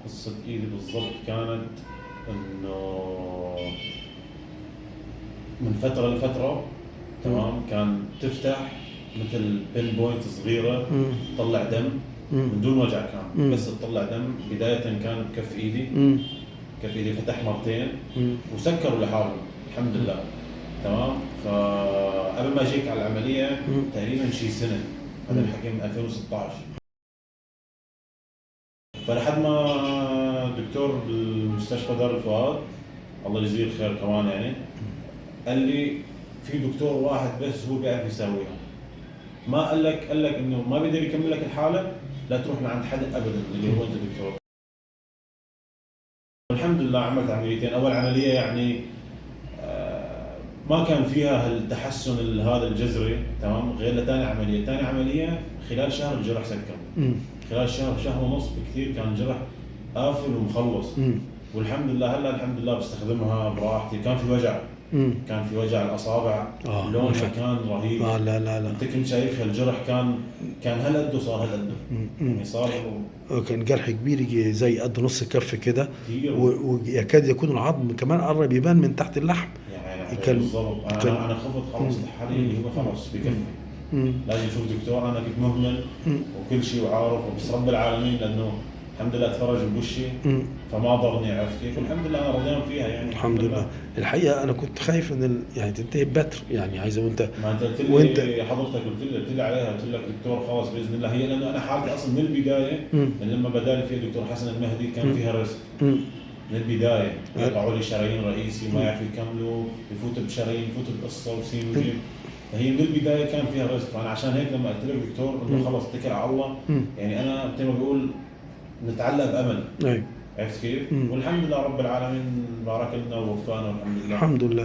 قصة ايدي بالضبط كانت انه من فترة لفترة، تمام، كان تفتح مثل بين بوينت صغيرة تطلع دم من دون وجع، كان بس تطلع دم. بداية كان بكف ايدي، كف ايدي فتح مرتين وسكروا لحالهم الحمد لله، تمام. فقبل ما اجيك على العملية تقريبا شي سنة، هذا الحكي من 2016. فلحد ما دكتور بالمستشفى دار الفؤاد الله يجزيه الخير كمان يعني قال لي في دكتور واحد بس هو بيعرف يساويها. ما قال لك انه ما بيقدر يكمل لك الحاله، لا تروح لعند حدا ابدا اللي هو انت دكتور. الحمد لله عملت عمليتين. اول عمليه يعني ما كان فيها التحسن هذا الجذري، تمام، غير لثاني عمليه. ثاني عمليه خلال شهر الجرح سكر، خلال شهر ونص بكثير كان الجرح قافل ومخلص. والحمد لله هلا الحمد لله بستخدمها براحتي. كان في وجع، كان في وجع الاصابع، لونها كان رهيب. لا انت كنت شايفها الجرح كان هالقد وصار هالقد، يعني صار كان جرح كبير زي قد نص كف كده، ويكاد يكون العظم كمان قرب يبان من تحت اللحم. يعني كان بالضبط. انا خفت خلص الحالي اللي هو خلص بكفي، لازم اشوف دكتور. انا كنت مهمل وكل شيء وعارف، بس رب العالمين لانه الحمد لله تفرج بوشي فما ضرني، عرفت كيف؟ والحمد لله انا رضيان فيها يعني. الحمد لله. الحقيقه انا كنت خايف ان يعني تنتهي ببتر، يعني عايزه وانت ما انت قلت لي حضرتك قلت لي عليها، قلت لك دكتور خلاص باذن الله. هي لانه انا حالتي اصلا من البدايه لما بدالي فيها دكتور حسن المهدي كان فيها ريسك من البدايه. يقطعوا لي شرايين رئيسي ما يعرفوا يكملوا، يفوتوا بشرايين، يفوتوا بقصه وسين وجيم. فهي من البدايه كان فيها ريسك. فانا عشان هيك لما قلت لك دكتور انه خلص اتكل على الله، يعني انا مثل ما بقول نتعلق بامل. عرفت كيف؟ والحمد لله رب العالمين بارك لنا ووفقنا والحمد لله. الحمد لله.